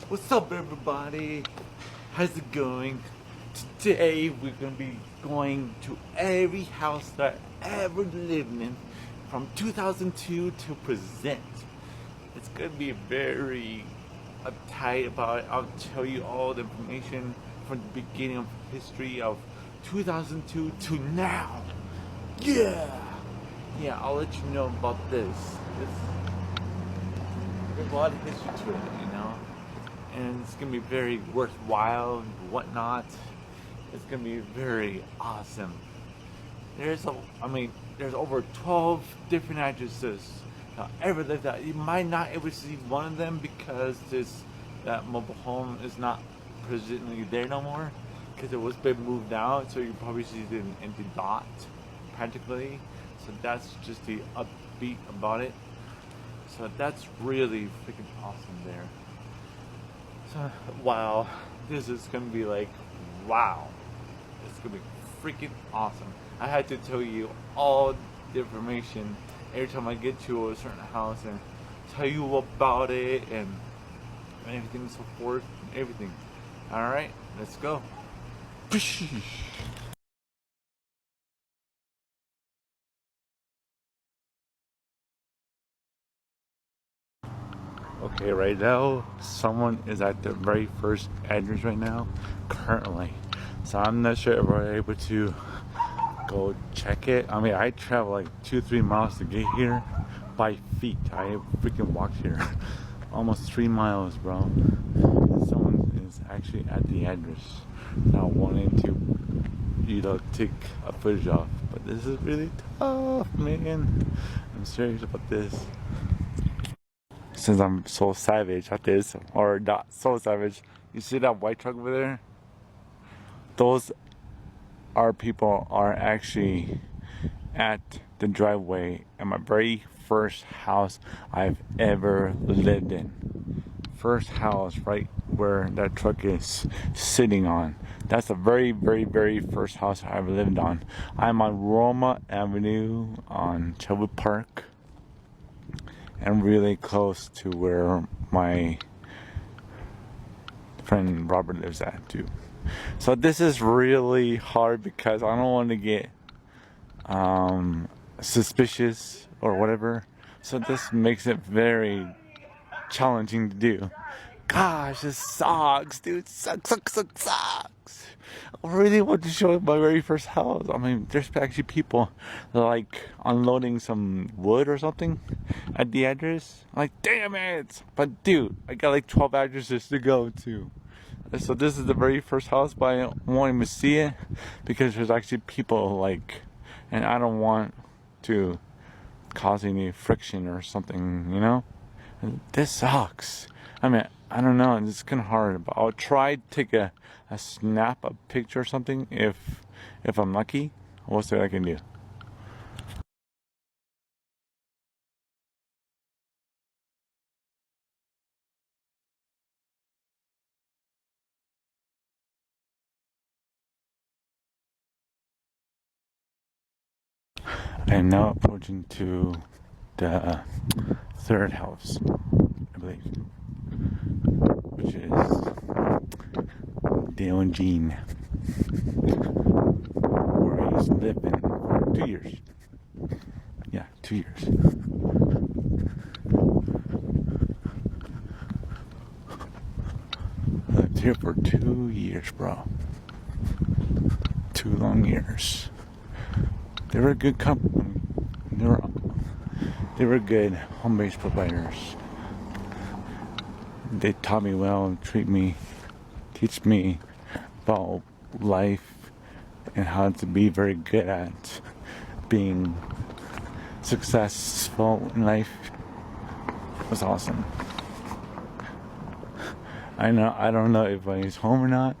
What's up, everybody? How's it going? Today we're gonna be going to every house that I ever lived in from 2002 to present. It's gonna be very uptight about it. I'll tell you all the information from the beginning of history of 2002 to now. Yeah, I'll let you know about this. There's a lot of history to it, and it's gonna be very worthwhile and whatnot. It's gonna be very awesome. There's over 12 different addresses that I ever lived at. You might not ever see one of them because that mobile home is not presently there no more because it was been moved out. So you probably see an empty lot practically. So that's just the upbeat about it. So that's really freaking awesome there. So, wow, this is gonna be like, wow, it's gonna be freaking awesome. I had to tell you all the information every time I get to a certain house and tell you about it and everything and so forth, everything. All right, let's go. Okay, right now, someone is at the very first address right now, currently. So I'm not sure if we're able to go check it. I mean, I travel like 2-3 miles to get here by feet. I freaking walked here almost 3 miles, bro. Someone is actually at the address now wanting to, take a footage off. But this is really tough, man. I'm serious about this. Since I'm so savage at this, or not so savage, you see that white truck over there? Those people are actually at the driveway at my very first house I've ever lived in. First house right where that truck is sitting on. That's the very, very, very first house I ever lived on. I'm on Roma Avenue on Chelwood Park. And really close to where my friend Robert lives at too. So this is really hard because I don't want to get suspicious or whatever. So this makes it very challenging to do. Gosh, this sucks, dude. Sucks. I really want to show my very first house. I mean, there's actually people like unloading some wood or something at the address. I'm like, damn it! But dude, I got like 12 addresses to go to. So this is the very first house, but I won't even see it because there's actually people and I don't want to cause any friction or something, And this sucks. I mean, I don't know, it's kind of hard, but I'll try to take a snap, a picture or something if I'm lucky. We'll see what I can do. I am now approaching to the third house, I believe, which is Dale and Jean, where I used to live in for 2 years. Yeah, 2 years. I lived here for 2 years, bro. 2 long years. They were a good company. They were good home-based providers. They taught me well and teach me about life and how to be very good at being successful in life. It was awesome. I don't know if he's home or not,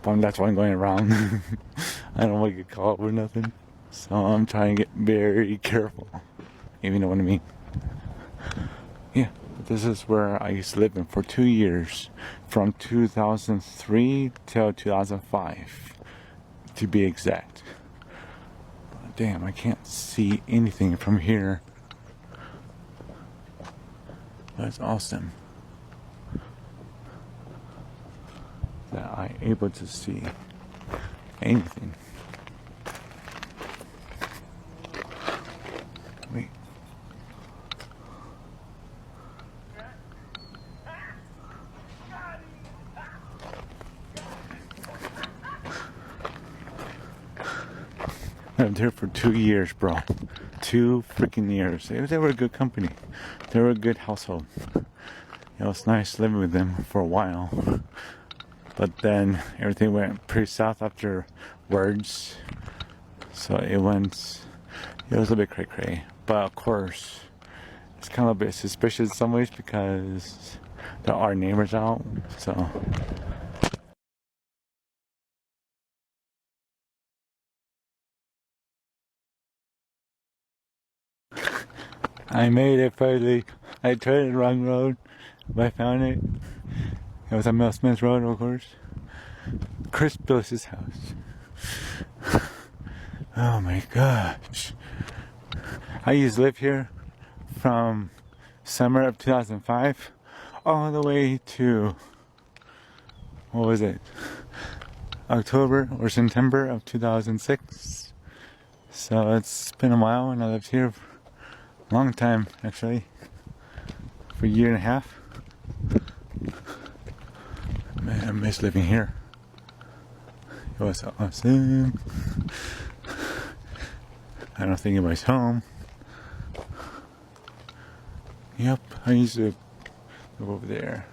but that's why I'm going around. I don't want to get caught or nothing, so I'm trying to get very careful, if you know what I mean. Yeah, this is where I used to live in for 2 years, from 2003 till 2005, to be exact. Damn, I can't see anything from here. That's awesome. able to see anything. Wait. I lived here for 2 years, bro. 2 freaking years. They were a good company. They were a good household. It was nice living with them for a while. But then everything went pretty south afterwards. So it was a little bit cray-cray. But of course, it's kind of a bit suspicious in some ways because there are neighbors out. So I made it finally. I tried the wrong road, but I found it. It was on Mel Smith Road, of course. Chris Billis' house. Oh my gosh. I used to live here from summer of 2005 all the way to, what was it? October or September of 2006. So it's been a while, and I lived here for a long time, actually. For a year and a half. Man, I miss living here. It was awesome. I don't think anybody's home. Yep, I used to go over there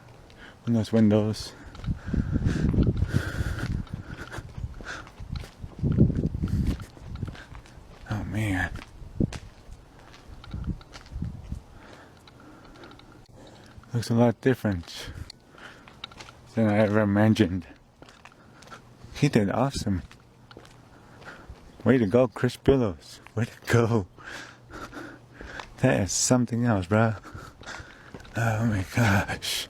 in those windows. Oh man. Looks a lot different than I ever imagined. He did awesome. Way to go, Chris Billows. Way to go. That is something else, bro. Oh my gosh.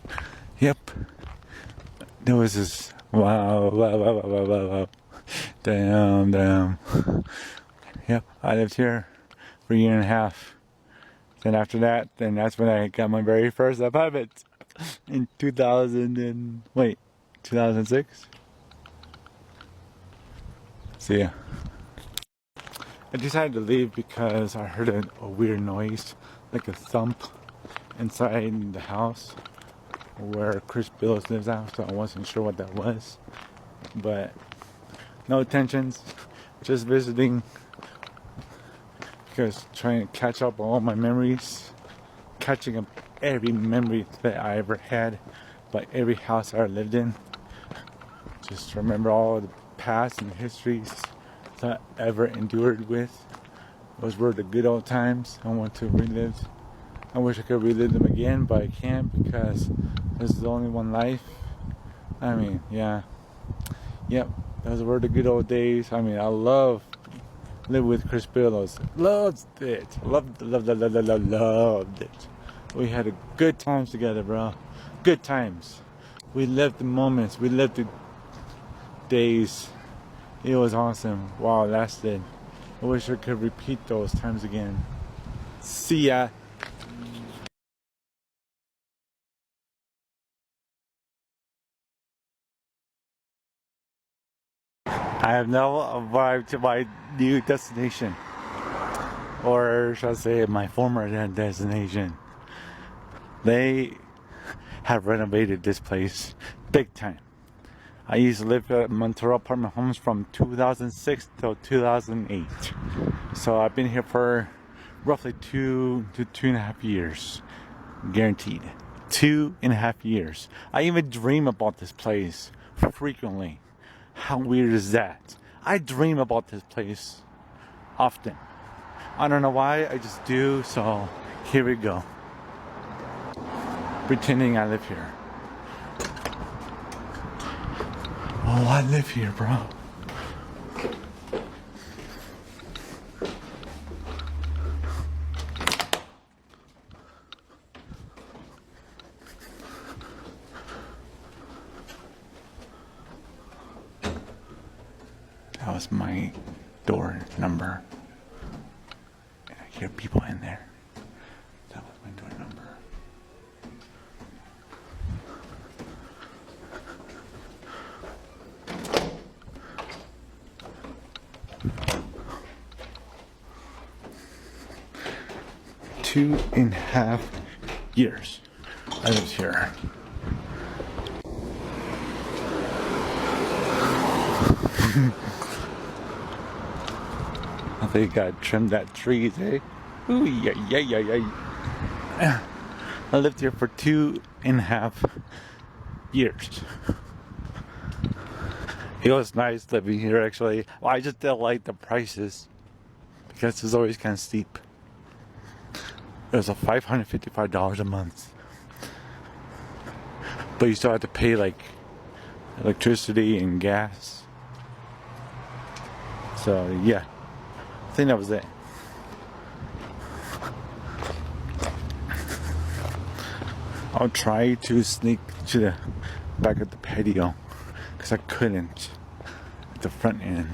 Yep. There was this. Wow. Damn. Yep. I lived here for a year and a half. Then after that, that's when I got my very first apartment. In 2006? So yeah. I decided to leave because I heard a weird noise, like a thump inside the house where Chris Billis lives out, so I wasn't sure what that was. But no intentions, just visiting, because trying to catch up on all my memories, catching up every memory that I ever had, by every house I lived in. Just remember all the past and histories that I ever endured with. Those were the good old times. I want to relive. I wish I could relive them again, but I can't because this is the only one life. I mean, yeah. Yep, those were the good old days. I mean, I love living with Chris Billows. Loved it. Loved it. We had a good times together, bro. Good times. We lived the moments. We lived the days. It was awesome while it lasted. I wish I could repeat those times again. See ya. I have now arrived to my new destination. Or should I say my former destination. They have renovated this place big time. I used to live at Montero Apartment Homes from 2006 till 2008. So I've been here for roughly 2 to 2.5 years. Guaranteed. 2.5 years. I even dream about this place frequently. How weird is that? I dream about this place often. I don't know why, I just do, so here we go. Pretending I live here. Oh, I live here, bro. That was my door number. And I hear people in there. That was my door number. 2.5 years. I lived here. I think I gotta trim that trees, eh? Ooh, yeah. I lived here for 2.5 years. It was nice living here, actually. Well, I just didn't like the prices because it's always kind of steep. It was a $555 a month, but you still have to pay like electricity and gas. So yeah, I think that was it. I'll try to sneak to the back of the patio because I couldn't at the front end.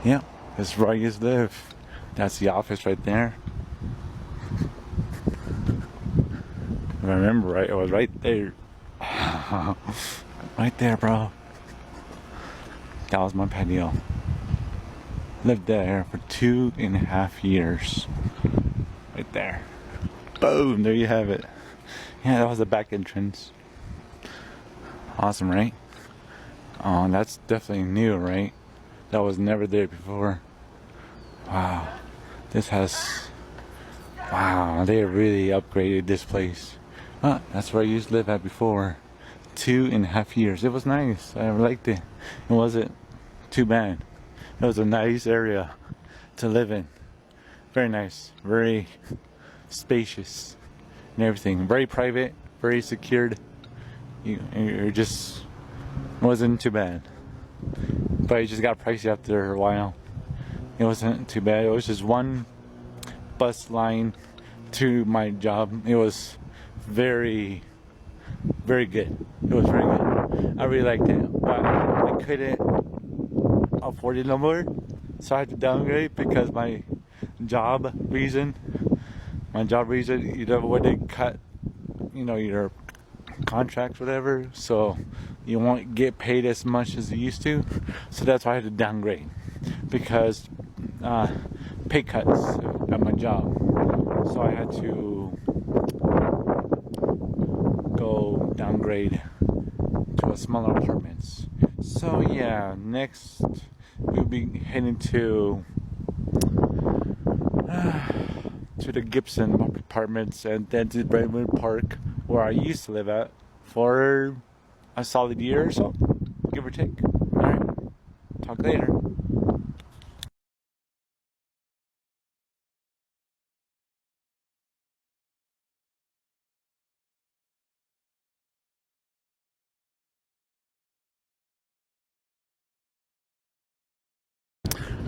Yeah, that's where I used to live. That's the office right there. If I remember right, it was right there. Right there, bro. That was my patio. Lived there for 2.5 years. Right there. Boom, there you have it. Yeah, that was the back entrance. Awesome, right? Oh, that's definitely new, right? That was never there before. Wow. This has... Wow, they really upgraded this place. That's where I used to live at before. 2.5 years. It was nice. I liked it. It wasn't too bad. It was a nice area to live in. Very nice. Very spacious and everything. Very private. Very secured. It just wasn't too bad. But it just got pricey after a while. It wasn't too bad. It was just one bus line to my job. It was very, very good. It was very good. I really liked it. But I couldn't afford it no more. So I had to downgrade because my job reason, you know, when they cut, you know, your contracts, whatever, so you won't get paid as much as you used to. So that's why I had to downgrade because pay cuts at my job. So I had to go downgrade to a smaller apartments. So yeah, next we'll be heading to the Gibson apartments and then to Brentwood Park, where I used to live at for a solid year or so, give or take. Alright, talk later.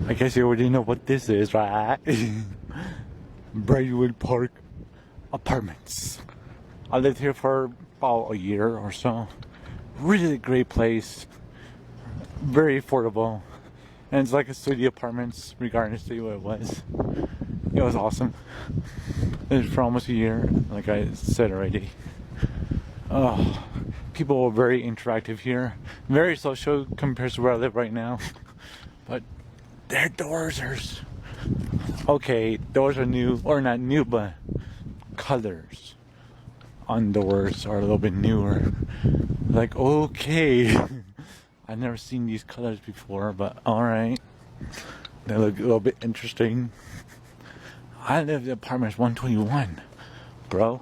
I guess you already know what this is, right? Brentwood Park Apartments. I lived here for about a year or so. Really great place. Very affordable. And it's like a studio apartments, regardless to what it was. It was awesome. It was for almost a year, like I said already. Oh, people were very interactive here. Very social compared to where I live right now. But their doors are... Okay, doors are new, or not new, but colors on doors are a little bit newer. Like, okay. I've never seen these colors before, but alright. They look a little bit interesting. I lived in apartment 121, bro.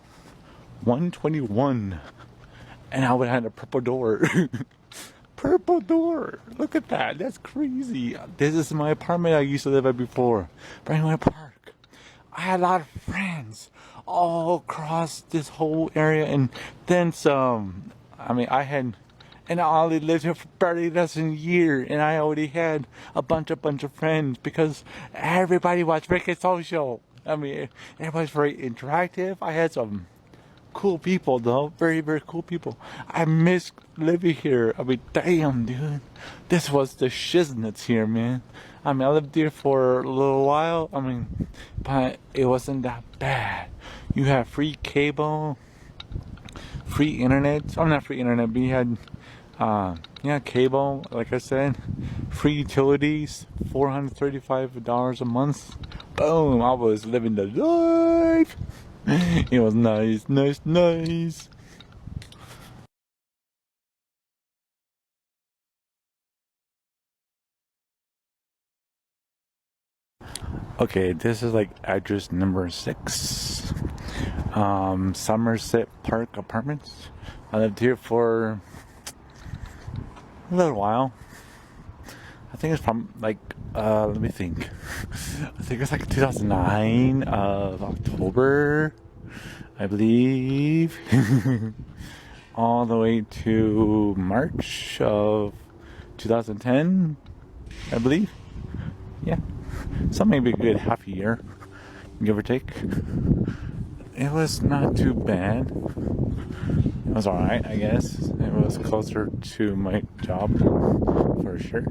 121. And I would have had a purple door. Purple door. Look at that. That's crazy. This is my apartment I used to live at before. Brentwood Park. I had a lot of friends all across this whole area and then some. I mean, I only lived here for barely less than a year, and I already had a bunch of friends because everybody was very social. I mean, everybody's very interactive. I had some cool people though, very, very cool people. I miss living here. I mean, damn, dude, this was the shiznits here, man. I mean, I lived here for a little while. I mean, but it wasn't that bad. You have free cable, free internet. Oh, not free internet, but you had Yeah, cable, like I said, free utilities, $435 a month. Boom, I was living the life. It was nice, nice, nice. Okay, this is like address number 6. Somerset Park Apartments. I lived here for a little while. I think it's from like let me think. I think it's like 2009 of October, I believe. All the way to March of 2010, I believe. Yeah. So maybe a good half a year, give or take. It was not too bad. It was alright, I guess. It was closer to my job, for sure.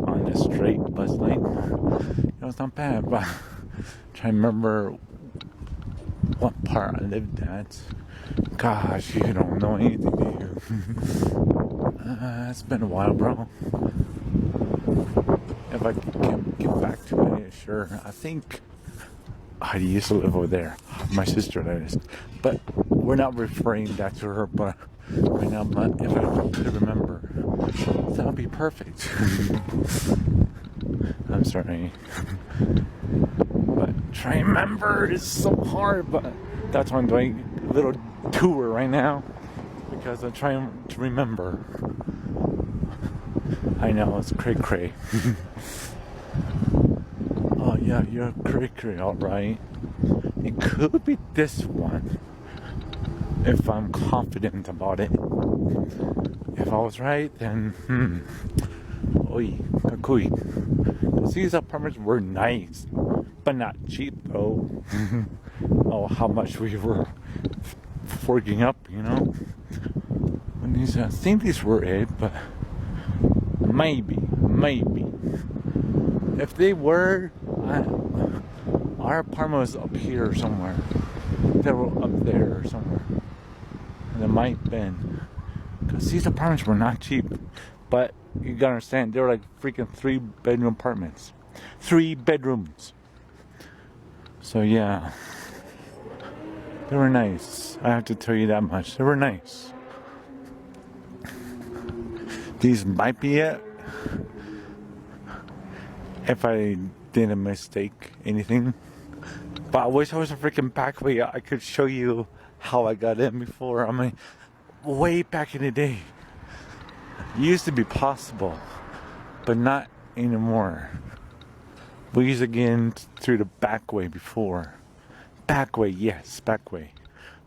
On a straight bus lane. It was not bad, but I'm trying to remember what part I lived at. Gosh, you don't know anything, do you? It's been a while, bro. If I can get back to it, sure. I think I used to live over there. My sister, that is. But we're not referring that to her, but right now, but if I could remember, that would be perfect. I'm sorry. But try and remember is so hard, but that's why I'm doing a little tour right now. Because I'm trying to remember. I know, it's cray-cray. Oh yeah, you're cray-cray, alright. It could be this one. If I'm confident about it. If I was right, then oi, kakui. These apartments were nice, but not cheap though. Oh, how much we were forking up, you know. When these, I think these were it, but maybe. If they were, our apartment was up here somewhere. They were up there somewhere. And it might have been. Because these apartments were not cheap. But you gotta understand, they were like freaking 3-bedroom apartments. 3 bedrooms. So yeah. They were nice. I have to tell you that much. They were nice. These might be it. If I didn't mistake anything. But I wish I was a freaking back way. I could show you how I got in before. I mean, way back in the day. It used to be possible, but not anymore. We used to get in through the back way before. Back way, yes, back way.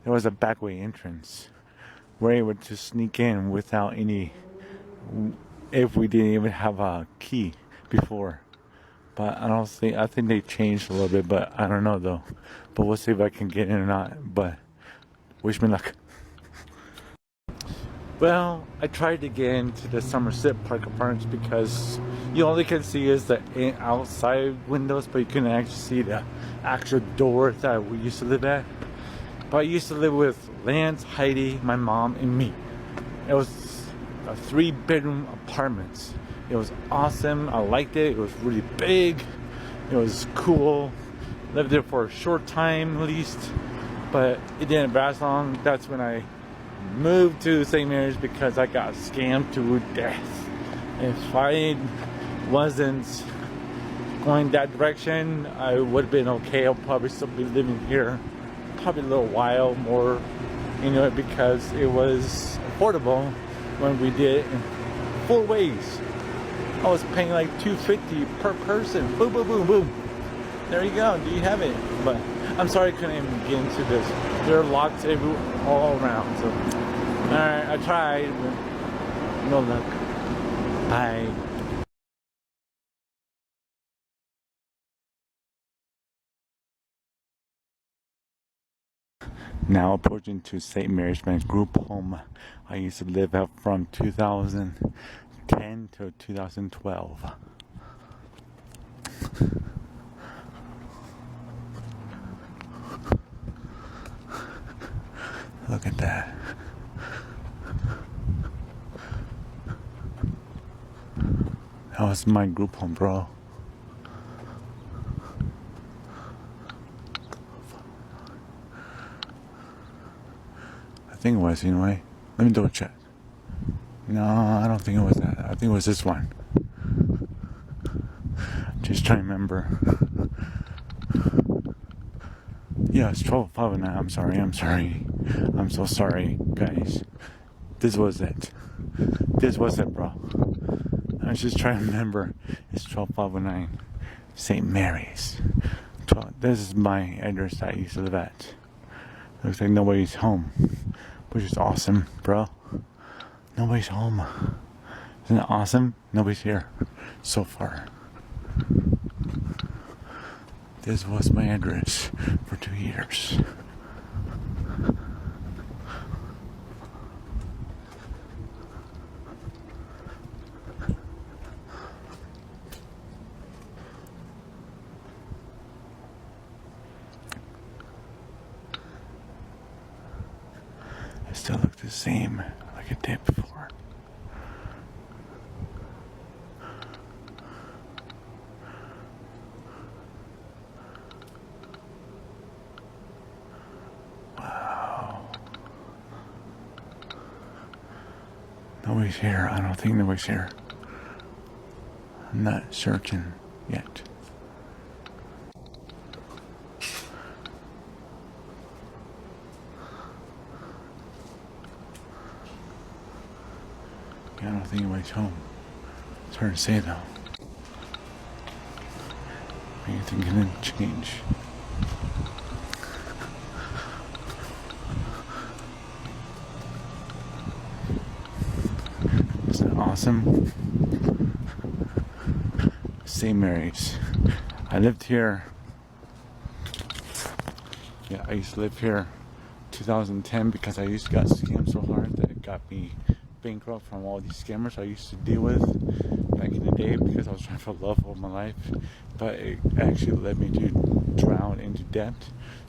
There was a back way entrance. We're able to sneak in without any, if we didn't even have a key before. But I think they changed a little bit, but I don't know though. But we'll see if I can get in or not. But wish me luck. Well, I tried to get into the Somerset Park Apartments because you only can see is the outside windows, but you couldn't actually see the actual door that we used to live at. But I used to live with Lance, Heidi, my mom, and me. It was a 3-bedroom apartment. It was awesome. I liked it. It was really big. It was cool. Lived there for a short time at least, but it didn't last long. That's when I moved to St. Mary's because I got scammed to death. If I wasn't going that direction, I would have been okay. I'll probably still be living here probably a little while more, you know, because it was affordable when we did it in 4 ways. I was paying like $250 per person. Boom, boom, boom, boom. There you go. Do you have it? But I'm sorry I couldn't even get into this. There are locks all around. So, alright, I tried, but no luck. Bye. Now approaching to St. Mary's Men's Group Home. I used to live out from 2010 to 2012. Look at that. Oh, it's my group home, bro. I think it was anyway. Let me double check. No, I don't think it was that. I think it was this one. Just trying to remember. Yeah, it's 12:05. I'm sorry. I'm so sorry, guys. This was it. Bro. I was just trying to remember. It's 12:09. St. Mary's. This is my address that I used to live at. Looks like nobody's home, which is awesome, bro. Nobody's home. Isn't it awesome? Nobody's here so far. This was my address for 2 years. It still looks the same like it did before. Nobody's here. I don't think nobody's here. I'm not certain yet. Yeah, I don't think anybody's home. It's hard to say though. Anything can change. Awesome. St. Mary's. I lived here. Yeah, I used to live here 2010 because I used to got scammed so hard that it got me bankrupt from all these scammers I used to deal with back in the day because I was trying for love all my life. But it actually led me to drown into debt.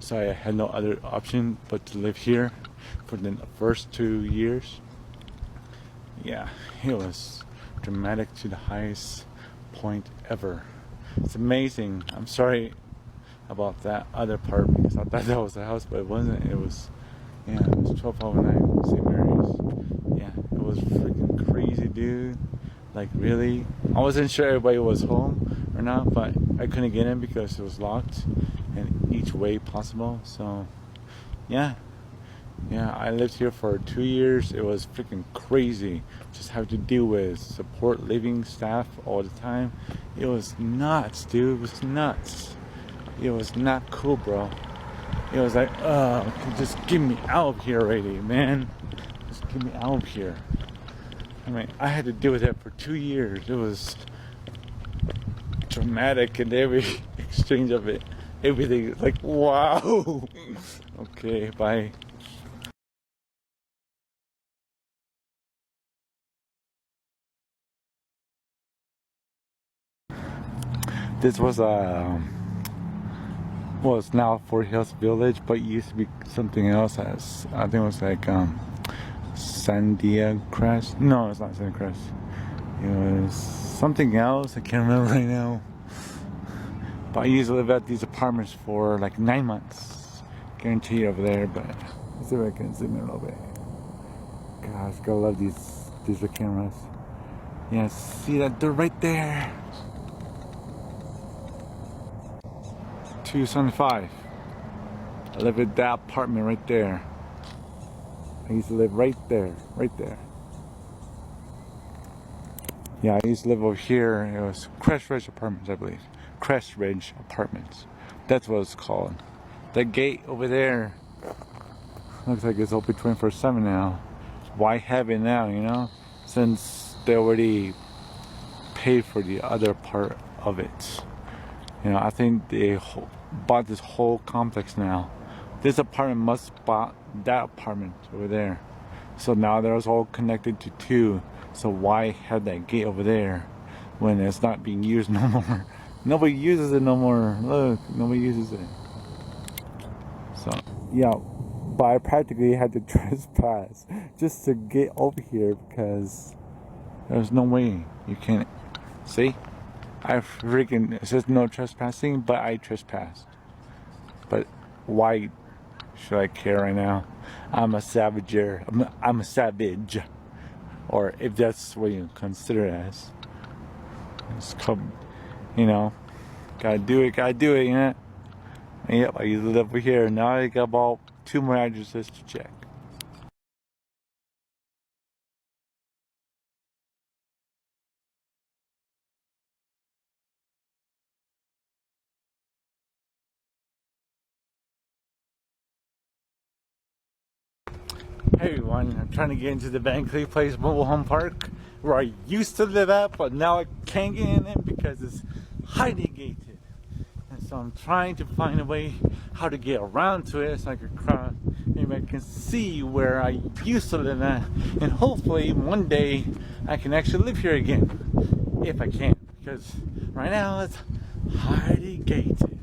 So I had no other option but to live here for the first 2 years. Yeah, it was dramatic to the highest point ever. It's amazing. I'm sorry about that other part because I thought that was the house, but it wasn't. It was 12:09 St. Mary's. Yeah, it was freaking crazy, dude. Like, really? I wasn't sure everybody was home or not, but I couldn't get in because it was locked in each way possible. So, yeah, I lived here for 2 years. It was freaking crazy. Just have to deal with support living staff all the time. It was nuts, dude. It was nuts. It was not cool, bro. It was like, just get me out of here already, man. Just get me out of here. I mean, I had to deal with that for 2 years. It was dramatic in every exchange of it. Everything, like, wow. Okay, bye. This was it's now Fort Hills Village, but it used to be something else. I think it was like Sandia Crest. No, it's not Sandia Crest. It was something else. I can't remember right now. But I used to live at these apartments for like 9 months. Guaranteed over there. But let's see if I can zoom in a little bit. Gosh, gotta love these digital cameras. Yeah, see that? They're right there. 275. I live in that apartment right there. I used to live right there. Yeah, I used to live over here. It was Crest Ridge Apartments, I believe. Crest Ridge Apartments. That's what it's called. That gate over there looks like it's open 24/7 now. Why have it now, you know? Since they already paid for the other part of it. You know, I think they bought this whole complex now. This apartment must bought that apartment over there. So now they're all connected to two. So why have that gate over there when it's not being used no more? Nobody uses it no more. Look, nobody uses it. So, yeah, but I practically had to trespass just to get over here because there's no way you can See? I freaking, it says no trespassing, but I trespassed. But why should I care right now? I'm a savager. I'm a savage. Or if that's what you consider it as. It's called, you know, gotta do it, you know? And yep, I live over here. Now I got about 2 more addresses to check. Hey everyone, I'm trying to get into the Van Cleef Place mobile home park where I used to live at, but now I can't get in it because it's highly gated. And so I'm trying to find a way how to get around to it so I can cross, maybe I can see where I used to live at, and hopefully one day I can actually live here again, if I can, because right now it's highly gated.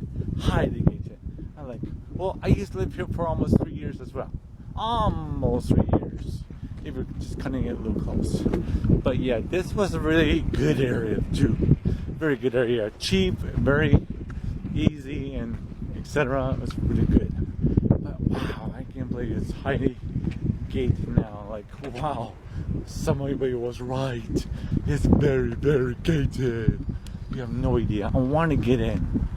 I'm like, well, I used to live here for almost 3 years as well. Almost 3 years, if you're just cutting it a little close. But yeah, this was a really good area too. Very good area, cheap, very easy, and etc. It was really good. But wow, I can't believe it's highly gated now. Like wow, somebody was right. It's very gated. You have no idea. I want to get in,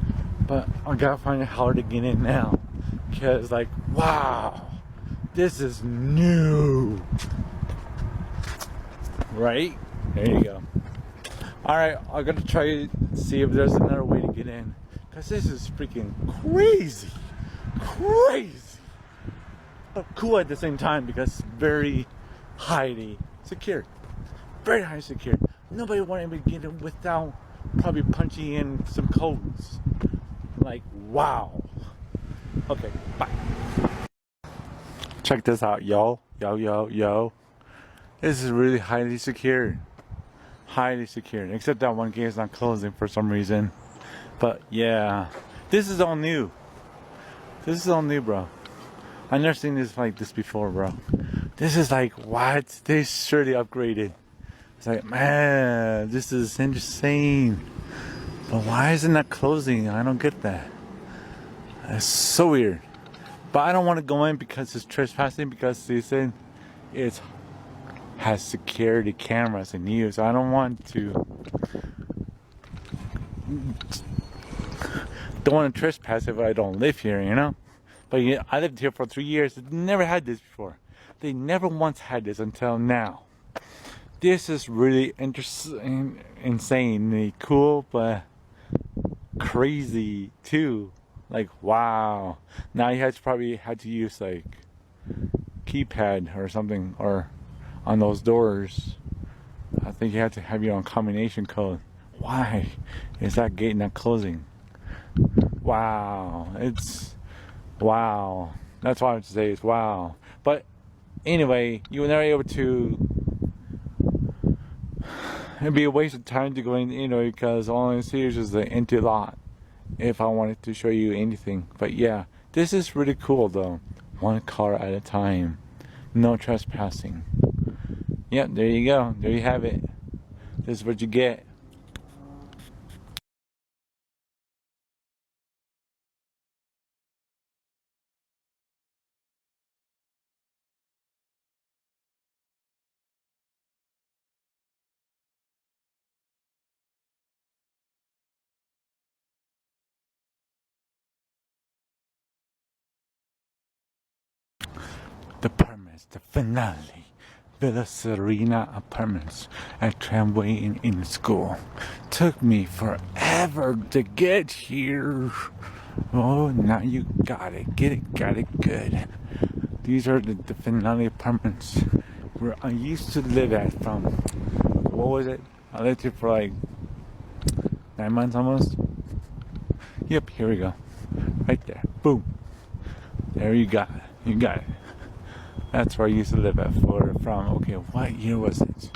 but I gotta find out how to get in now. Because like wow. This is new, right? There you go. All right, I gotta try to see if there's another way to get in, cause this is freaking crazy, but cool at the same time because it's very highly secured, very highly secured. Nobody wanted me to get in without probably punching in some codes. Like wow. Okay, bye. Check this out, yo. This is really highly secured. Except that one gate is not closing for some reason. But yeah, this is all new. Bro. I've never seen this like this before, bro. This is like, what? They surely upgraded. It's like, man, this is insane. But why isn't that closing? I don't get that. It's so weird. But I don't want to go in because it's trespassing, because they said it has security cameras in use. I don't want to trespass if I don't live here, you know? But yeah, I lived here for 3 years. Never had this before. They never once had this until now. This is really interesting, insanely cool, but crazy too. Like wow. Now you probably had to use like keypad or something, or on those doors. I think you have to have your own combination code. Why is that gate not closing? Wow. It's wow. That's what I have to say is wow. But anyway, you were never able to. It'd be a waste of time to go in, you know, because all I see is just the empty lot. If I wanted to show you anything. But yeah, this is really cool though. One car at a time. No trespassing. Yep, there you go. There you have it. This is what you get. The Apartments, the finale. Villa Serena Apartments at Tramway in school. Took me forever to get here. Oh, now you got it. Got it good. These are the finale apartments where I used to live at from, what was it? I lived here for like 9 months almost. Yep, here we go. Right there. Boom. There you got it. That's where I used to live at from, okay, what year was it?